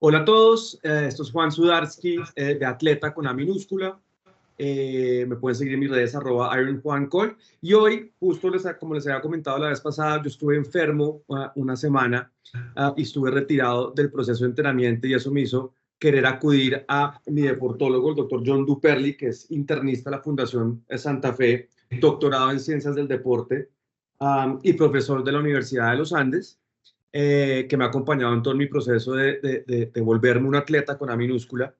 Hola a todos, esto es Juan Sudarsky, de Atleta con A minúscula. Me pueden seguir en mis redes @IronJuanCol. Y hoy, justo como les había comentado la vez pasada, yo estuve enfermo una semana y estuve retirado del proceso de entrenamiento, y eso me hizo querer acudir a mi deportólogo, el doctor John Duperli, que es internista de la Fundación Santa Fe, doctorado en Ciencias del Deporte y profesor de la Universidad de los Andes. Que me ha acompañado en todo mi proceso de volverme un atleta con A minúscula.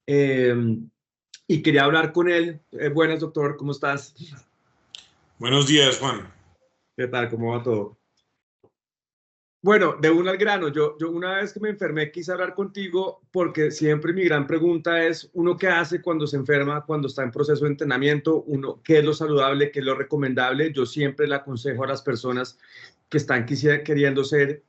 Y quería hablar con él. Buenas, doctor, ¿cómo estás? Buenos días, Juan. ¿Qué tal? ¿Cómo va todo? Bueno, de uno al grano, yo una vez que me enfermé quise hablar contigo porque siempre mi gran pregunta es, ¿uno qué hace cuando se enferma, cuando está en proceso de entrenamiento? ¿Uno qué es lo saludable, qué es lo recomendable? Yo siempre le aconsejo a las personas que están queriendo ser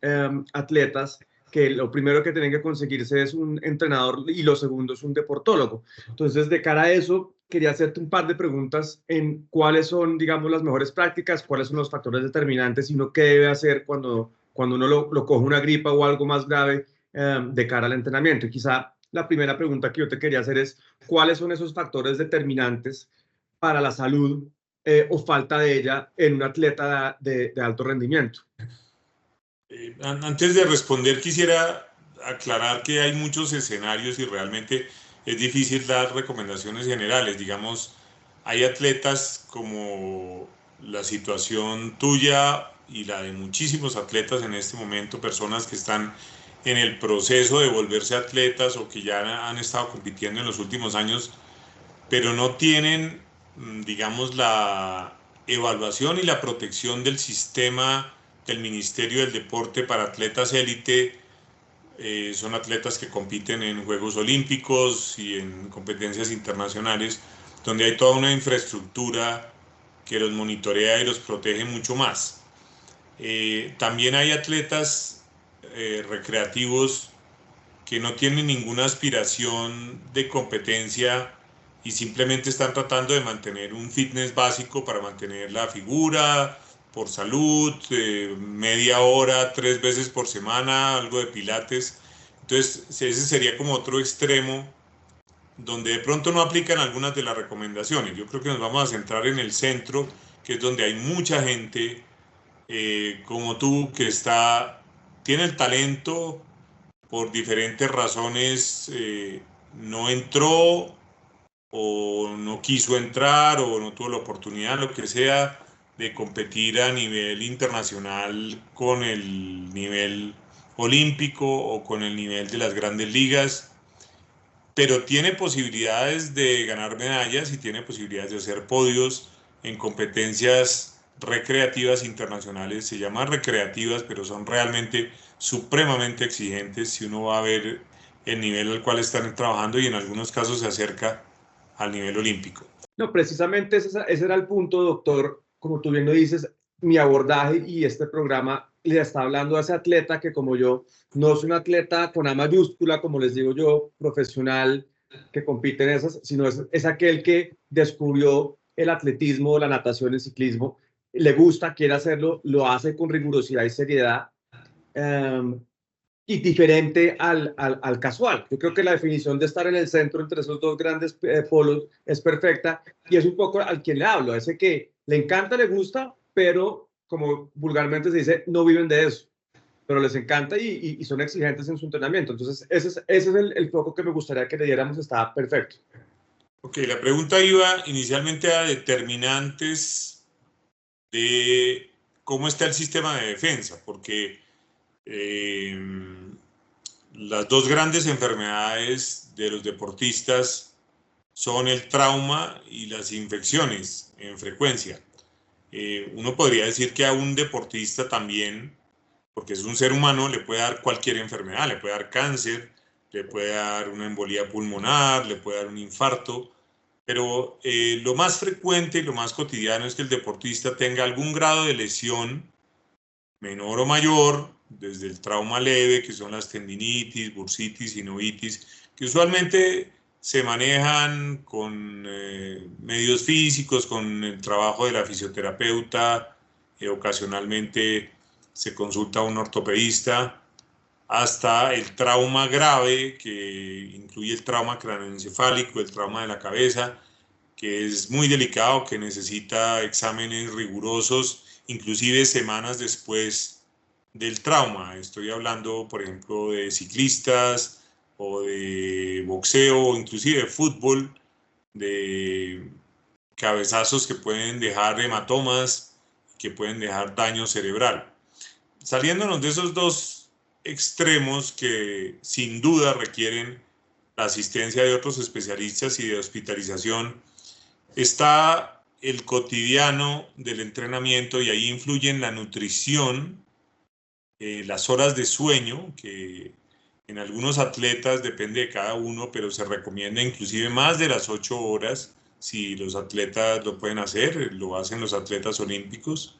atletas que lo primero que tienen que conseguirse es un entrenador y lo segundo es un deportólogo. Entonces, de cara a eso, quería hacerte un par de preguntas en cuáles son, digamos, las mejores prácticas, cuáles son los factores determinantes y uno qué debe hacer cuando uno lo coge una gripa o algo más grave de cara al entrenamiento. Y quizá la primera pregunta que yo te quería hacer es, ¿cuáles son esos factores determinantes para la salud o falta de ella en un atleta de alto rendimiento? Antes de responder, quisiera aclarar que hay muchos escenarios y realmente es difícil dar recomendaciones generales. Digamos, hay atletas como la situación tuya y la de muchísimos atletas en este momento, personas que están en el proceso de volverse atletas o que ya han estado compitiendo en los últimos años, pero no tienen, digamos, la evaluación y la protección del sistema del Ministerio del Deporte para atletas élite. Son atletas que compiten en Juegos Olímpicos y en competencias internacionales, donde hay toda una infraestructura que los monitorea y los protege mucho más. También hay atletas recreativos que no tienen ninguna aspiración de competencia y simplemente están tratando de mantener un fitness básico para mantener la figura, por salud, media hora, 3 veces por semana, algo de pilates. Entonces ese sería como otro extremo donde de pronto no aplican algunas de las recomendaciones. Yo creo que nos vamos a centrar en el centro, que es donde hay mucha gente como tú que tiene el talento, por diferentes razones no entró o no quiso entrar o no tuvo la oportunidad, lo que sea, de competir a nivel internacional con el nivel olímpico o con el nivel de las grandes ligas, pero tiene posibilidades de ganar medallas y tiene posibilidades de hacer podios en competencias recreativas internacionales. Se llaman recreativas, pero son realmente supremamente exigentes si uno va a ver el nivel al cual están trabajando, y en algunos casos se acerca al nivel olímpico. No, precisamente ese era el punto, doctor. Como tú bien lo dices, mi abordaje y este programa le está hablando a ese atleta que, como yo, no es un atleta con A mayúscula, como les digo yo, profesional, que compite en esas, sino es aquel que descubrió el atletismo, la natación, el ciclismo, le gusta, quiere hacerlo, lo hace con rigurosidad y seriedad. Y diferente al casual. Yo creo que la definición de estar en el centro entre esos dos grandes polos es perfecta, y es un poco al quien le hablo, a ese que le encanta, le gusta, pero como vulgarmente se dice, no viven de eso, pero les encanta y son exigentes en su entrenamiento. Entonces, ese es el foco que me gustaría que le diéramos, está perfecto. Ok, la pregunta iba inicialmente a determinantes de cómo está el sistema de defensa, porque las dos grandes enfermedades de los deportistas son el trauma y las infecciones en frecuencia. Uno podría decir que a un deportista también, porque es un ser humano, le puede dar cualquier enfermedad, le puede dar cáncer, le puede dar una embolía pulmonar, le puede dar un infarto, pero lo más frecuente y lo más cotidiano es que el deportista tenga algún grado de lesión, menor o mayor, desde el trauma leve, que son las tendinitis, bursitis, sinovitis, que usualmente se manejan con medios físicos, con el trabajo de la fisioterapeuta, ocasionalmente se consulta a un ortopedista, hasta el trauma grave, que incluye el trauma craneoencefálico, el trauma de la cabeza, que es muy delicado, que necesita exámenes rigurosos, inclusive semanas después del trauma. Estoy hablando, por ejemplo, de ciclistas o de boxeo, o inclusive de fútbol, de cabezazos que pueden dejar hematomas, que pueden dejar daño cerebral. Saliéndonos de esos dos extremos que sin duda requieren la asistencia de otros especialistas y de hospitalización, está el cotidiano del entrenamiento, y ahí influyen la nutrición, las horas de sueño, que en algunos atletas depende de cada uno, pero se recomienda inclusive más de las 8 horas, si los atletas lo pueden hacer, lo hacen los atletas olímpicos.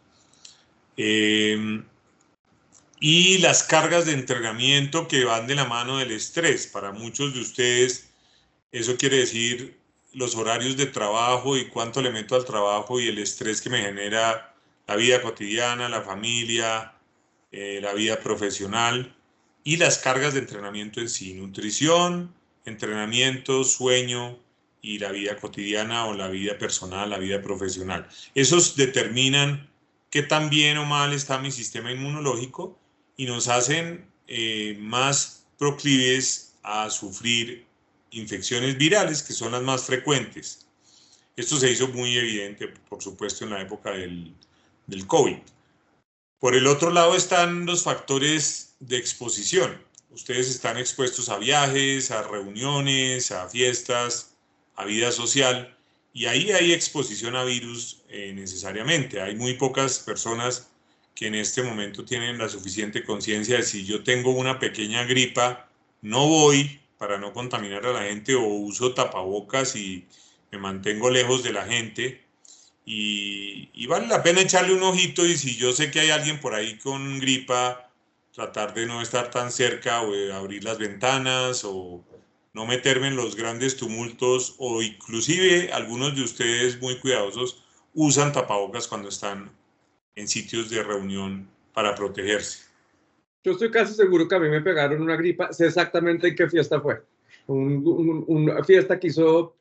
Y las cargas de entrenamiento que van de la mano del estrés. Para muchos de ustedes eso quiere decir los horarios de trabajo y cuánto le meto al trabajo y el estrés que me genera la vida cotidiana, la familia, la vida profesional, y las cargas de entrenamiento en sí, nutrición, entrenamiento, sueño y la vida cotidiana o la vida personal, la vida profesional. Esos determinan qué tan bien o mal está mi sistema inmunológico y nos hacen más proclives a sufrir infecciones virales, que son las más frecuentes. Esto se hizo muy evidente, por supuesto, en la época del COVID. Por el otro lado están los factores de exposición. Ustedes están expuestos a viajes, a reuniones, a fiestas, a vida social, y ahí hay exposición a virus necesariamente. Hay muy pocas personas que en este momento tienen la suficiente conciencia de si yo tengo una pequeña gripa, no voy para no contaminar a la gente, o uso tapabocas y me mantengo lejos de la gente. Y vale la pena echarle un ojito, y si yo sé que hay alguien por ahí con gripa, tratar de no estar tan cerca, o de abrir las ventanas, o no meterme en los grandes tumultos, o inclusive algunos de ustedes muy cuidadosos usan tapabocas cuando están en sitios de reunión para protegerse. Yo estoy casi seguro que a mí me pegaron una gripa, sé exactamente en qué fiesta fue. Una fiesta que hizo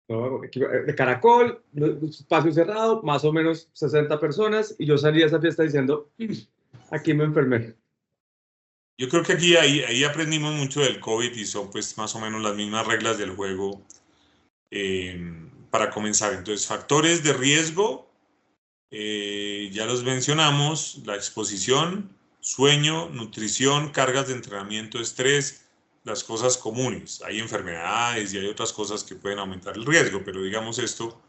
de Caracol, espacio cerrado, más o menos 60 personas, y yo salí a esa fiesta diciendo, aquí me enfermé. Yo creo que aquí ahí aprendimos mucho del COVID, y son pues más o menos las mismas reglas del juego para comenzar. Entonces, factores de riesgo, ya los mencionamos: la exposición, sueño, nutrición, cargas de entrenamiento, estrés, las cosas comunes. Hay enfermedades y hay otras cosas que pueden aumentar el riesgo, pero digamos esto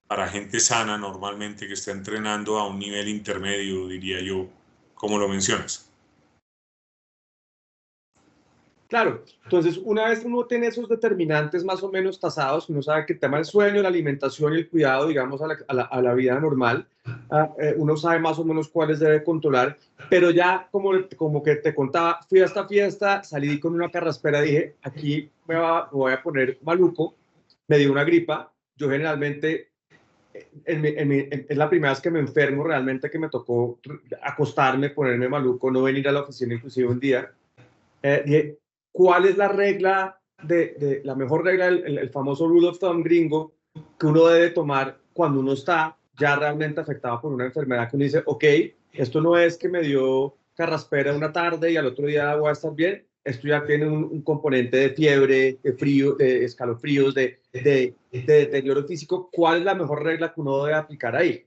para gente sana normalmente que está entrenando a un nivel intermedio, diría yo, como lo mencionas. Claro, entonces una vez uno tiene esos determinantes más o menos tasados, uno sabe que el tema del sueño, la alimentación y el cuidado, digamos, a la vida normal, uno sabe más o menos cuáles debe controlar, pero ya como que te contaba, fui a esta fiesta, salí con una carraspera, dije, aquí me voy a poner maluco, me dio una gripa, yo generalmente, es la primera vez que me enfermo realmente, que me tocó acostarme, ponerme maluco, no venir a la oficina inclusive un día. Dije, ¿cuál es la regla la mejor regla, el famoso rule of thumb gringo, que uno debe tomar cuando uno está ya realmente afectado por una enfermedad, que uno dice, ok, esto no es que me dio carraspera una tarde y al otro día voy a estar bien, esto ya tiene un componente de fiebre, de frío, de escalofríos, de deterioro físico. ¿Cuál es la mejor regla que uno debe aplicar ahí?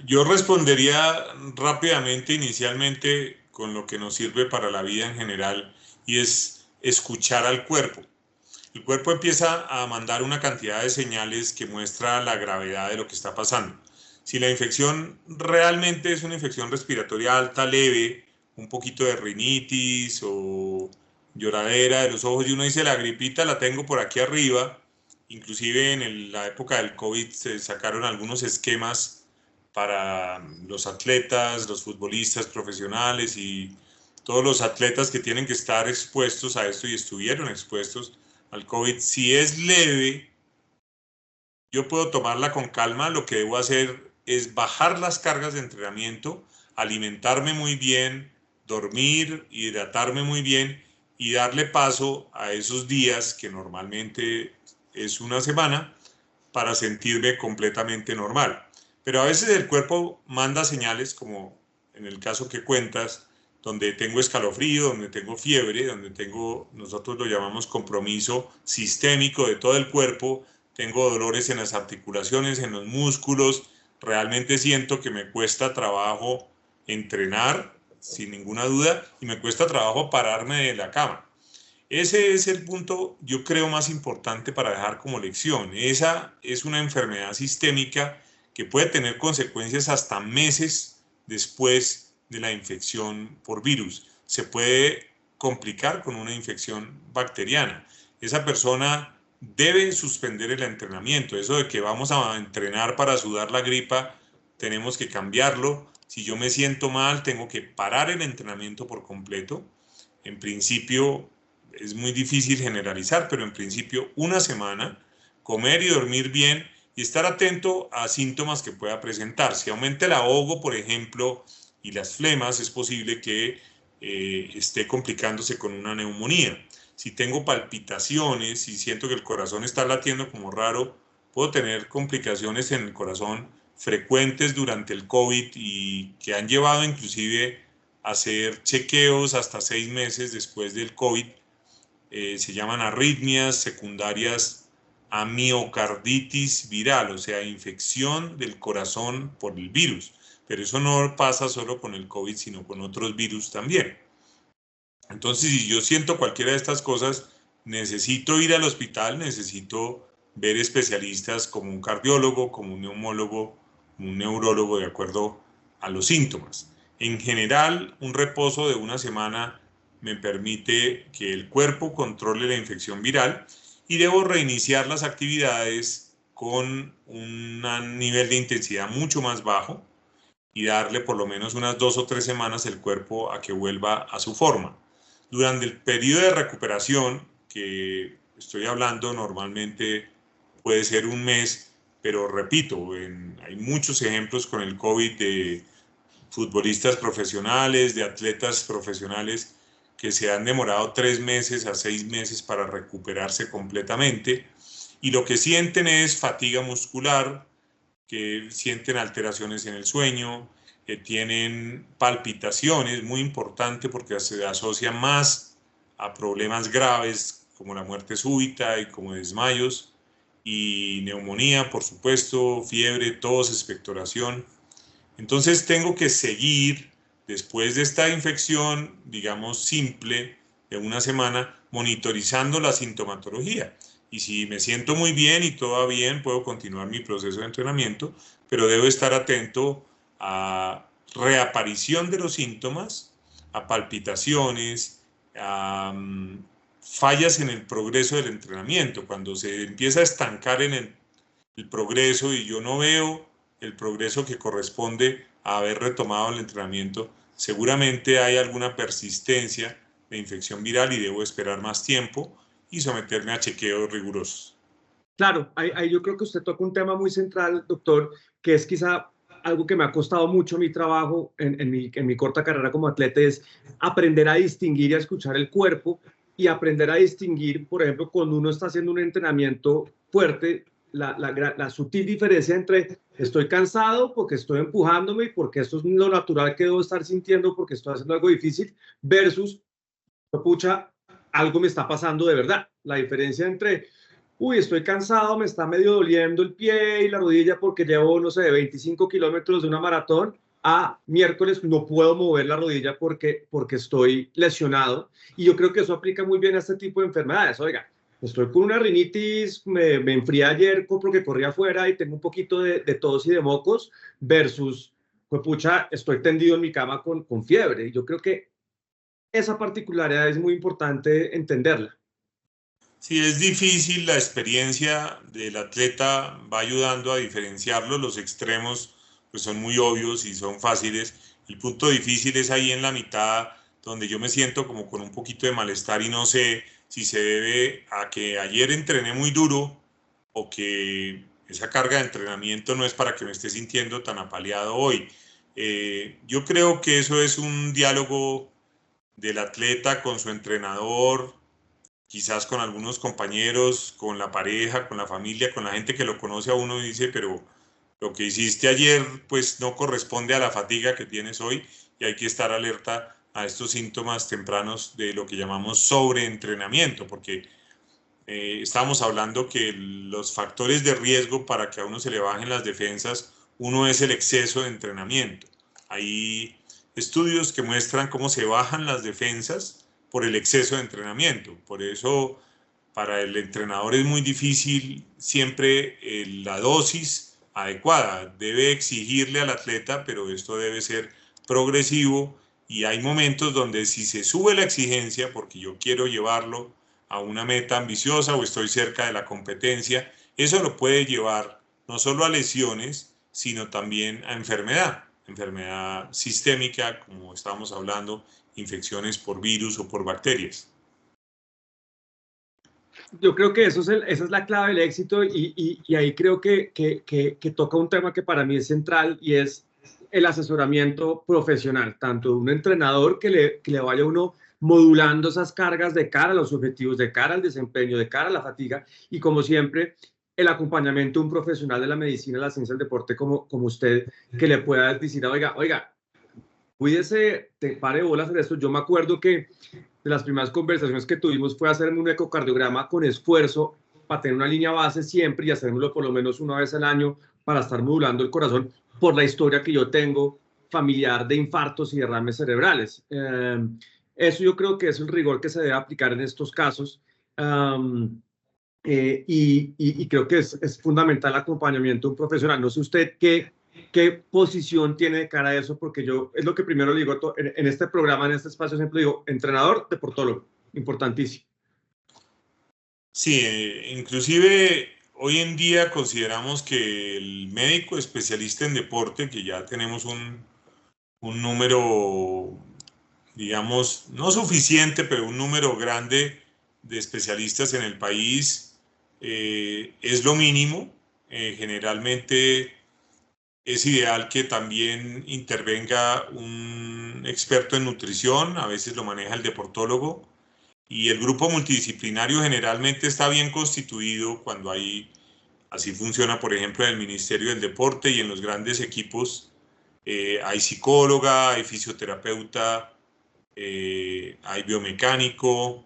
Yo respondería rápidamente, inicialmente, con lo que nos sirve para la vida en general, y es escuchar al cuerpo. El cuerpo empieza a mandar una cantidad de señales que muestra la gravedad de lo que está pasando. Si la infección realmente es una infección respiratoria alta, leve, un poquito de rinitis o lloradera de los ojos, y uno dice, la gripita la tengo por aquí arriba. Inclusive en la época del COVID se sacaron algunos esquemas para los atletas, los futbolistas profesionales y todos los atletas que tienen que estar expuestos a esto y estuvieron expuestos al COVID. Si es leve, yo puedo tomarla con calma. Lo que debo hacer es bajar las cargas de entrenamiento, alimentarme muy bien, dormir, hidratarme muy bien y darle paso a esos días que normalmente es una semana para sentirme completamente normal. Pero a veces el cuerpo manda señales, como en el caso que cuentas, donde tengo escalofrío, donde tengo fiebre, donde tengo, nosotros lo llamamos compromiso sistémico de todo el cuerpo, tengo dolores en las articulaciones, en los músculos, realmente siento que me cuesta trabajo entrenar, sin ninguna duda, y me cuesta trabajo pararme de la cama. Ese es el punto, yo creo, más importante para dejar como lección. Esa es una enfermedad sistémica que puede tener consecuencias hasta meses después de la infección por virus. Se puede complicar con una infección bacteriana. Esa persona debe suspender el entrenamiento. Eso de que vamos a entrenar para sudar la gripa, tenemos que cambiarlo. Si yo me siento mal, tengo que parar el entrenamiento por completo. En principio, es muy difícil generalizar, pero en principio una semana, comer y dormir bien y estar atento a síntomas que pueda presentar. Si aumenta el ahogo, por ejemplo, y las flemas, es posible que esté complicándose con una neumonía. Si tengo palpitaciones, si siento que el corazón está latiendo como raro, puedo tener complicaciones en el corazón frecuentes durante el COVID y que han llevado inclusive a hacer chequeos hasta 6 meses después del COVID. Se llaman arritmias secundarias a miocarditis viral, o sea, infección del corazón por el virus. Pero eso no pasa solo con el COVID, sino con otros virus también. Entonces, si yo siento cualquiera de estas cosas, necesito ir al hospital, necesito ver especialistas como un cardiólogo, como un neumólogo, como un neurólogo, de acuerdo a los síntomas. En general, un reposo de una semana me permite que el cuerpo controle la infección viral y debo reiniciar las actividades con un nivel de intensidad mucho más bajo y darle por lo menos unas 2 o 3 semanas el cuerpo a que vuelva a su forma. Durante el periodo de recuperación, que estoy hablando normalmente puede ser un mes, pero repito, hay muchos ejemplos con el COVID de futbolistas profesionales, de atletas profesionales que se han demorado 3 meses a 6 meses para recuperarse completamente y lo que sienten es fatiga muscular, que sienten alteraciones en el sueño, que tienen palpitaciones, muy importante porque se asocia más a problemas graves como la muerte súbita y como desmayos, y neumonía, por supuesto, fiebre, tos, expectoración. Entonces tengo que seguir, después de esta infección, digamos, simple, de una semana, monitorizando la sintomatología. Y si me siento muy bien y todo va bien, puedo continuar mi proceso de entrenamiento, pero debo estar atento a reaparición de los síntomas, a palpitaciones, a fallas en el progreso del entrenamiento. Cuando se empieza a estancar en el progreso y yo no veo el progreso que corresponde a haber retomado el entrenamiento, seguramente hay alguna persistencia de infección viral y debo esperar más tiempo y someterme a chequeos rigurosos. Claro, ahí yo creo que usted toca un tema muy central, doctor, que es quizá algo que me ha costado mucho mi trabajo en mi corta carrera como atleta, es aprender a distinguir y a escuchar el cuerpo y aprender a distinguir, por ejemplo, cuando uno está haciendo un entrenamiento fuerte, la sutil diferencia entre estoy cansado porque estoy empujándome y porque esto es lo natural que debo estar sintiendo porque estoy haciendo algo difícil versus, pucha, algo me está pasando de verdad. La diferencia entre uy, estoy cansado, me está medio doliendo el pie y la rodilla porque llevo, no sé, 25 kilómetros de una maratón, a miércoles no puedo mover la rodilla porque estoy lesionado. Y yo creo que eso aplica muy bien a este tipo de enfermedades. Oiga, estoy con una rinitis, me enfrié ayer porque corrí afuera y tengo un poquito de tos y de mocos, versus, pues pucha, estoy tendido en mi cama con fiebre. Y yo creo que esa particularidad es muy importante entenderla. Si es difícil, la experiencia del atleta va ayudando a diferenciarlo. Los extremos pues son muy obvios y son fáciles. El punto difícil es ahí en la mitad, donde yo me siento como con un poquito de malestar y no sé si se debe a que ayer entrené muy duro o que esa carga de entrenamiento no es para que me esté sintiendo tan apaleado hoy. Yo creo que eso es un diálogo del atleta con su entrenador, quizás con algunos compañeros, con la pareja, con la familia, con la gente que lo conoce a uno y dice, pero lo que hiciste ayer pues no corresponde a la fatiga que tienes hoy y hay que estar alerta a estos síntomas tempranos de lo que llamamos sobreentrenamiento, porque estábamos hablando que los factores de riesgo para que a uno se le bajen las defensas, uno es el exceso de entrenamiento. Hay estudios que muestran cómo se bajan las defensas por el exceso de entrenamiento. Por eso, para el entrenador es muy difícil siempre la dosis adecuada. Debe exigirle al atleta, pero esto debe ser progresivo y hay momentos donde si se sube la exigencia, porque yo quiero llevarlo a una meta ambiciosa o estoy cerca de la competencia, eso lo puede llevar no solo a lesiones, sino también a enfermedad sistémica, como estábamos hablando, infecciones por virus o por bacterias. Yo creo que esa es la clave del éxito y ahí creo que toca un tema que para mí es central y es el asesoramiento profesional, tanto de un entrenador que le vaya uno modulando esas cargas de cara a los objetivos, de cara al desempeño, de cara a la fatiga y como siempre el acompañamiento de un profesional de la medicina, la ciencia del deporte como usted, que le pueda decir, oiga, cuídese, te pare bolas en esto. Yo me acuerdo que de las primeras conversaciones que tuvimos fue hacerme un ecocardiograma con esfuerzo para tener una línea base siempre y hacérmelo por lo menos una vez al año para estar modulando el corazón por la historia que yo tengo familiar de infartos y derrames cerebrales. Eso yo creo que es el rigor que se debe aplicar en estos casos. Y creo que es fundamental el acompañamiento de un profesional. No sé usted qué posición tiene de cara a eso, porque yo es lo que primero le digo en este programa, en este espacio, siempre digo, entrenador, deportólogo, importantísimo. Sí, inclusive hoy en día consideramos que el médico especialista en deporte, que ya tenemos un número, digamos, no suficiente, pero un número grande de especialistas en el país, es lo mínimo. Generalmente es ideal que también intervenga un experto en nutrición, a veces lo maneja el deportólogo, y el grupo multidisciplinario generalmente está bien constituido cuando así funciona, por ejemplo, en el Ministerio del Deporte y en los grandes equipos. Hay psicóloga, hay fisioterapeuta, hay biomecánico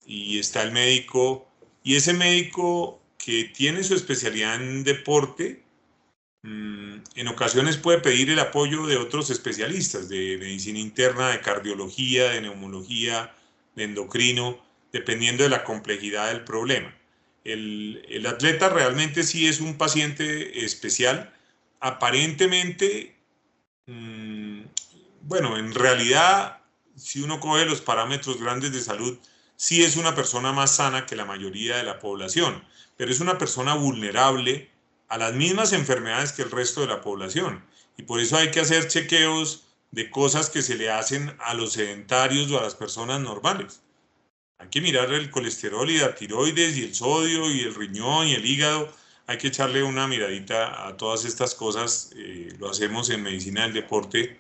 y está el médico. Y ese médico que tiene su especialidad en deporte, en ocasiones puede pedir el apoyo de otros especialistas de medicina interna, de cardiología, de neumología, de endocrino, dependiendo de la complejidad del problema. El atleta realmente sí es un paciente especial. Aparentemente, bueno, en realidad, si uno coge los parámetros grandes de salud, sí es una persona más sana que la mayoría de la población, pero es una persona vulnerable a las mismas enfermedades que el resto de la población. Y por eso hay que hacer chequeos de cosas que se le hacen a los sedentarios o a las personas normales. Hay que mirar el colesterol y la tiroides y el sodio y el riñón y el hígado. Hay que echarle una miradita a todas estas cosas. Lo hacemos en medicina del deporte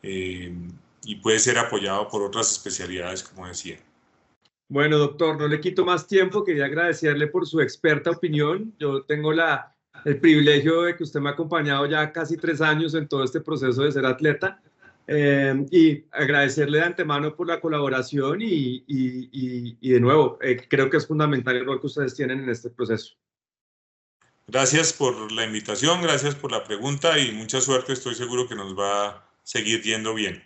y puede ser apoyado por otras especialidades, como decía. Bueno, doctor, no le quito más tiempo. Quería agradecerle por su experta opinión. Yo tengo el privilegio de que usted me ha acompañado ya casi 3 años en todo este proceso de ser atleta. Y agradecerle de antemano por la colaboración y de nuevo, creo que es fundamental el rol que ustedes tienen en este proceso. Gracias por la invitación, gracias por la pregunta y mucha suerte. Estoy seguro que nos va a seguir yendo bien.